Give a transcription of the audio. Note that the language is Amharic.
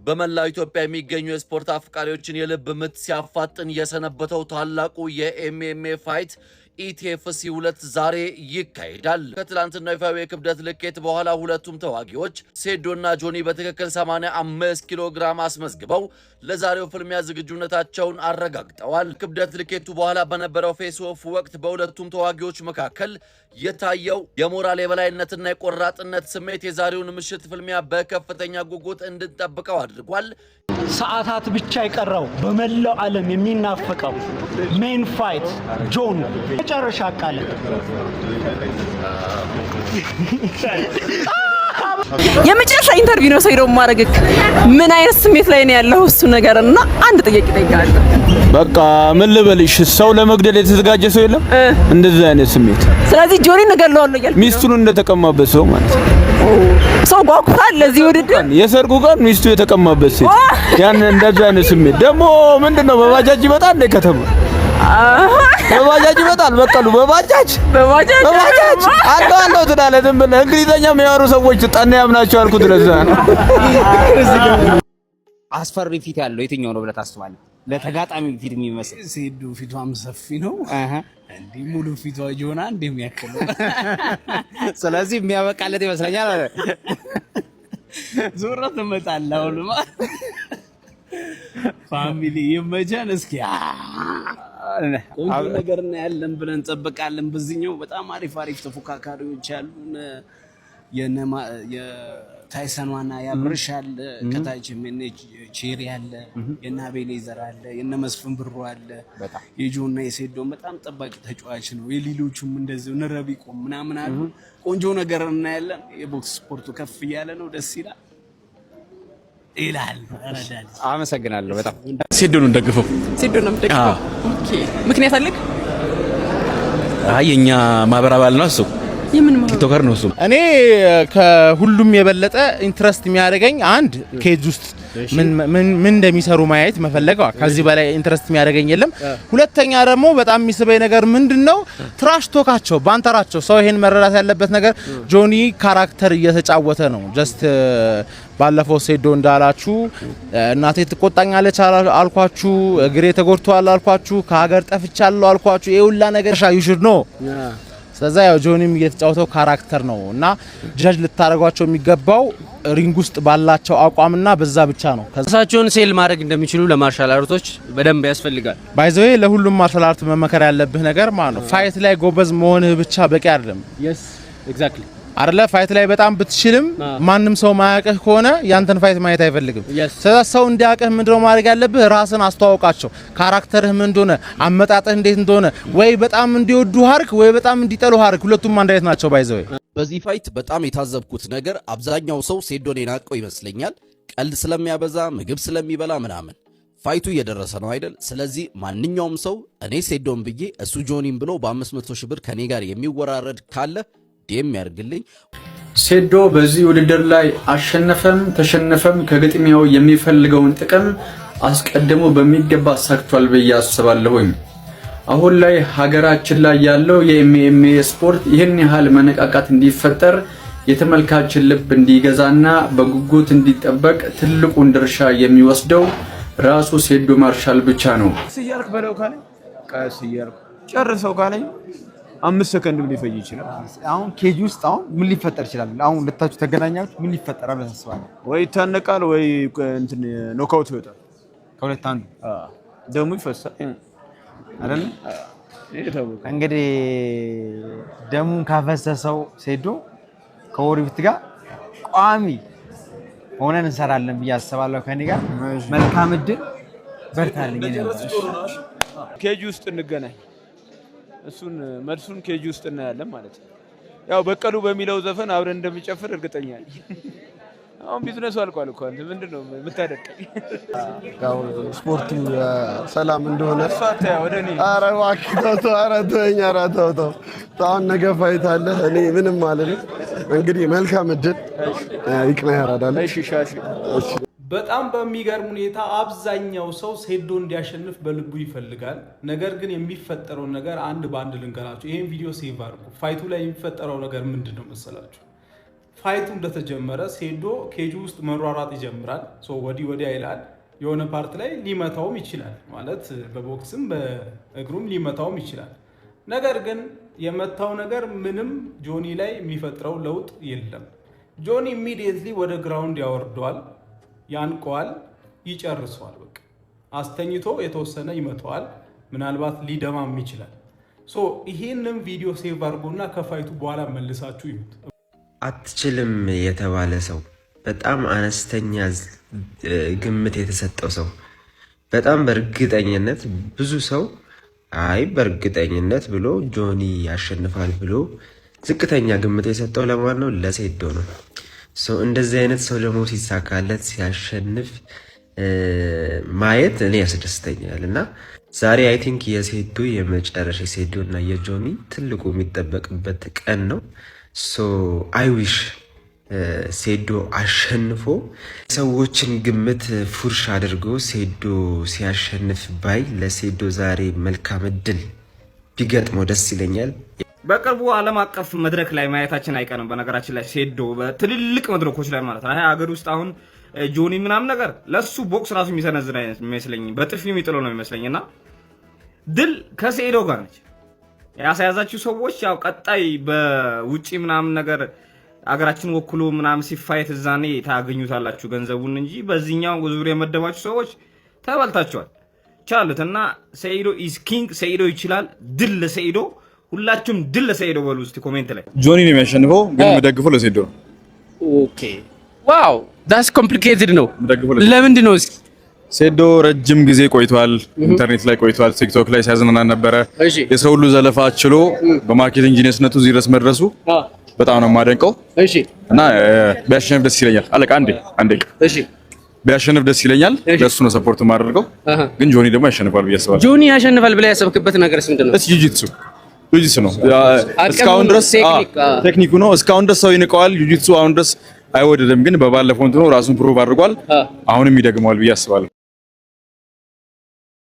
በመላው ኢትዮጵያ የሚገኙ የስፖርት አፍቃሪዎችን የልብ ምት ሲያፋጥን የሰነበተው ታላቁ የኤምኤምኤ ፋይት ኢቲኤፍሲ 2 ዛሬ ይካሄዳል። ከትላንትናው ይፋዊ የክብደት ልኬት በኋላ ሁለቱም ተዋጊዎች ሴዶና ጆኒ በትክክል 85 ኪሎ ግራም አስመዝግበው ለዛሬው ፍልሚያ ዝግጁነታቸውን አረጋግጠዋል። ክብደት ልኬቱ በኋላ በነበረው ፌስ ኦፍ ወቅት በሁለቱም ተዋጊዎች መካከል የታየው የሞራል የበላይነትና የቆራጥነት ስሜት የዛሬውን ምሽት ፍልሚያ በከፍተኛ ጉጉት እንድንጠብቀው አድርጓል። ሰዓታት ብቻ ይቀራው በመላው ዓለም የሚናፈቀው ሜን ፋይት ጆን መጨረሻ ቃል የመጨረሻ ኢንተርቪው ነው ሰይዶ ማረግክ ምን አይነት ስሜት ላይ ነው ያለው እሱ ነገርና አንድ ጥያቄ ጠይቃለሁ። በቃ ምን ልበልሽ ሰው ለመግደል የተዘጋጀ ሰው የለም እንደዚህ አይነት ስሜት። ስለዚህ ጆኒ ነገርለዋለሁ ይላል ሚስቱን እንደተቀማበት ሰው ማለት ሰው ጓጉታል ለዚህ ውድድር የሰርጉ ቀን ሚስቱ የተቀማበት ሴት ያን እንደዚህ አይነት ስሜት ደግሞ ምንድነው በባጃጅ ይመጣል እንደ ከተማ በባጃጅ ይመጣል በቀሉ በባጃጅ አለው ትዳለ ዝም ብለህ እንግሊዘኛ የሚያወሩ ሰዎች ጠና ያምናቸው አልኩት ለዛ አስፈሪ ፊት ያለው የትኛው ነው ብለህ ታስባለህ? ለተጋጣሚ ፊት የሚመስል ሴዱ ፊቷም ሰፊ ነው እንዴ ሙሉ ፊቷ ጆና እንደሚያከለው ስለዚህ የሚያበቃለት ይመስለኛል አለ ዞራ ተመጣጣላ ሁሉማ ፋሚሊ ይመጃን እስኪ ቆንጆ ነገር እና ያለን ብለን እንጠብቃለን። በዚህኛው በጣም አሪፍ ተፎካካሪዎች ያሉን የታይሰን ዋና ያብርሻል ከታች ቼሪ ያለ የናቤሌዘር አለ የነመስፍን ብሩ አለ የጆና የሴዶ በጣም ጠባቂ ተጫዋች ነው። የሊሎቹም እንደዚህ ነረቢቆም ምናምን አሉ። ቆንጆ ነገር እና ያለን የቦክስ ስፖርቱ ከፍ ያለ ነው። ደስ ይላል ይላል። አመሰግናለሁ በጣም ሴዶን እንደግፈው ኦኬ ምክንያት አለክ? የኛ ማህበር አባል ነው እሱ ቲክቶከር ነው እሱ። እኔ ከሁሉም የበለጠ ኢንትረስት የሚያደርገኝ አንድ ኬጅ ውስጥ ምን እንደሚሰሩ ማየት መፈለገው ከዚህ በላይ ኢንትረስት የሚያደርገኝ የለም። ሁለተኛ ደግሞ በጣም የሚስበኝ ነገር ምንድነው ትራሽ ቶካቸው ባንተራቸው ሰው ይሄን መረዳት ያለበት ነገር ጆኒ ካራክተር እየተጫወተ ነው። ጀስት ባለፈው ሴዶ እንዳላችሁ እናቴ ትቆጣኛለች አልኳችሁ፣ እግሬ ተጎድቷል አልኳችሁ፣ ከሀገር ጠፍቻለሁ አልኳችሁ፣ ይሁላ ነገር you should know ስለዛ ያው ጆኒም እየተጫወተው ካራክተር ነው እና ጀጅ ልታረጓቸው የሚገባው ሪንግ ውስጥ ባላቸው አቋምና በዛ ብቻ ነው። ከሳቸውን ሴል ማድረግ እንደሚችሉ ለማርሻል አርቶች በደንብ ያስፈልጋል። ባይዘዌ ለሁሉም ማርሻል አርት መመከር ያለብህ ነገር ማለት ነው ፋይት ላይ ጎበዝ መሆንህ ብቻ በቂ አይደለም። yes exactly አረለ ፋይት ላይ በጣም ብትችልም ማንንም ሰው ማያቀህ ከሆነ ያንተን ፋይት ማየት አይፈልግም። ስለዛ ሰው እንዲያቀህ ምንድነው ማድረግ ያለብህ ራስን አስተዋውቃቸው። ካራክተርህ ምን እንደሆነ አመጣጥህ እንዴት እንደሆነ ወይ በጣም እንዲወዱ አርክ ወይ በጣም እንዲጠሉ አርክ። ሁለቱም አንድ አይነት ናቸው ባይዘው። በዚህ ፋይት በጣም የታዘብኩት ነገር አብዛኛው ሰው ሴዶን የናቀው ይመስለኛል። ቀልድ ስለሚያበዛ ምግብ ስለሚበላ ምናምን። ፋይቱ እየደረሰ ነው አይደል? ስለዚህ ማንኛውም ሰው እኔ ሴዶን ብዬ እሱ ጆኒን ብሎ በ500 ሺህ ብር ከኔ ጋር የሚወራረድ ካለ ዲኤም ያርግልኝ። ሴዶ በዚህ ውድድር ላይ አሸነፈም ተሸነፈም ከግጥሚያው የሚፈልገውን ጥቅም አስቀድሞ በሚገባ አሳክቷል ብዬ አስባለሁኝ። አሁን ላይ ሀገራችን ላይ ያለው የኤምኤምኤ ስፖርት ይህን ያህል መነቃቃት እንዲፈጠር የተመልካችን ልብ እንዲገዛና በጉጉት እንዲጠበቅ ትልቁን ድርሻ የሚወስደው ራሱ ሴዶ ማርሻል ብቻ ነው። ሲያርክ በለው ካለ ቀስያርክ ጨርሰው ካለኝ 5 ሰከንድ ሊፈጅ ይችላል። አሁን ኬጅ ውስጥ አሁን ምን ሊፈጠር ይችላል? አሁን ሁለታችሁ ተገናኛችሁ ምን ሊፈጠራል ብለህ ታስባለህ? ወይ ታነቃል ወይ እንትን ኖካውት ይወጣል። ከሁለት አንዱ ደሙ ይፈሳል አይደል? እንግዲህ ደሙን ካፈሰሰው ሴዶ ከወሪፍት ጋር ቋሚ ሆነን እንሰራለን ብዬ አስባለሁ። ከኔ ጋር መልካም እድል በርታልኝ። ኬጅ ውስጥ እንገናኝ። እሱን መልሱን ኬጅ ውስጥ እናያለን ማለት ነው። ያው በቀሉ በሚለው ዘፈን አብረን እንደሚጨፍር እርግጠኛ ነኝ። አሁን ቢዝነሱ አልቋል እኮ አንተ ምንድነው የምታደርቀኝ? ያው ስፖርቱ ሰላም እንደሆነ ፋታ ወደኔ ኧረ እባክህ ተው ኧረ ተወኝ ኧረ ተው አሁን ነገ ፋይት አለ። እኔ ምንም አልልም። እንግዲህ መልካም እድል ይቅና ያራዳል። እሺ ሻሺ በጣም በሚገርም ሁኔታ አብዛኛው ሰው ሴዶ እንዲያሸንፍ በልቡ ይፈልጋል። ነገር ግን የሚፈጠረው ነገር አንድ ባንድ ልንገራችሁ። ይሄን ቪዲዮ ሴቭ አድርጉ። ፋይቱ ላይ የሚፈጠረው ነገር ምንድነው መሰላችሁ? ፋይቱ እንደተጀመረ ሴዶ ኬጁ ውስጥ መሯሯጥ ይጀምራል። ወዲህ ወዲያ ይላል። የሆነ ፓርት ላይ ሊመታውም ይችላል ማለት በቦክስም በእግሩም ሊመታውም ይችላል። ነገር ግን የመታው ነገር ምንም ጆኒ ላይ የሚፈጥረው ለውጥ የለም። ጆኒ ኢሚዲየትሊ ወደ ግራውንድ ያወርደዋል፣ ያንቀዋል፣ ይጨርሰዋል። በቃ አስተኝቶ የተወሰነ ይመታዋል። ምናልባት ሊደማም ይችላል። ይህንን ቪዲዮ ሴቭ አድርጎና ከፋይቱ በኋላ መልሳችሁ ይሁት። አትችልም የተባለ ሰው፣ በጣም አነስተኛ ግምት የተሰጠው ሰው፣ በጣም በእርግጠኝነት ብዙ ሰው አይ በእርግጠኝነት ብሎ ጆኒ ያሸንፋል ብሎ ዝቅተኛ ግምት የሰጠው ለማን ነው? ለሴዶ ነው። እንደዚህ አይነት ሰው ደግሞ ሲሳካለት ሲያሸንፍ ማየት እኔ ያስደስተኛል። እና ዛሬ አይ ቲንክ የሴዶ የመጨረሻ የሴዶ እና የጆኒ ትልቁ የሚጠበቅበት ቀን ነው። አይ ዊሽ ሴዶ አሸንፎ ሰዎችን ግምት ፉርሽ አድርጎ ሴዶ ሲያሸንፍ ባይ ለሴዶ ዛሬ መልካም እድል ቢገጥመው ደስ ይለኛል። በቅርቡ ዓለም አቀፍ መድረክ ላይ ማየታችን አይቀርም። በነገራችን ላይ ሴዶ በትልልቅ መድረኮች ላይ ማለት ነው። ሀገር ውስጥ አሁን ጆኒ ምናምን ነገር ለሱ ቦክስ ራሱ የሚሰነዝር አይነት የሚመስለኝ በጥፊ የሚጥለው ነው የሚመስለኝና ድል ከሴዶ ጋር ነች። ያሳያዛችሁ ሰዎች ያው ቀጣይ በውጪ ምናምን ነገር አገራችን ወክሎ ምናምን ሲፋይት እዛኔ ታገኙታላችሁ ገንዘቡን እንጂ በዚህኛው ዙሪያ የመደባችሁ ሰዎች ተበልታችኋል። ቻሉትና ሴዶ ኢዝ ኪንግ። ሴዶ ይችላል። ድል ለሴዶ። ሁላችሁም ድል ለሴዶ በሉ እስቲ ኮሜንት ላይ። ጆኒ ነው የሚያሸንፈው፣ ግን የምደግፈው ለሴዶ ነው። ኦኬ ዋው ዳትስ ኮምፕሊኬትድ ነው። ለምንድን ነው እስኪ? ሴዶ ረጅም ጊዜ ቆይቷል፣ ኢንተርኔት ላይ ቆይቷል፣ ቲክቶክ ላይ ሲያዝናና ነበረ። የሰው ሁሉ ዘለፋ ችሎ በማርኬቲንግ ጂኒየስነቱ እዚህ ድረስ መድረሱ በጣም ነው የማደንቀው። እሺ እና ቢያሸንፍ ደስ ይለኛል። አለቃ አንዴ እሺ ቢያሸንፍ ደስ ይለኛል። ለሱ ነው ሰፖርት የማደርገው። ግን ጆኒ ደግሞ ያሸንፋል ብዬ አስባለሁ። ጆኒ ያሸንፋል ብለህ ያሰብክበት ነገርስ ምንድነው? እሺ ጁጂትሱ ነው እስካሁን ድረስ ቴክኒኩ ነው። እስካሁን ድረስ ሰው ይንቀዋል። ጁጂትሱ አሁን ድረስ አይወደድም፣ ግን በባለፈው እንትኑ ራሱን ፕሩቭ አድርጓል። አሁንም ይደግመዋል ብዬ አስባለሁ።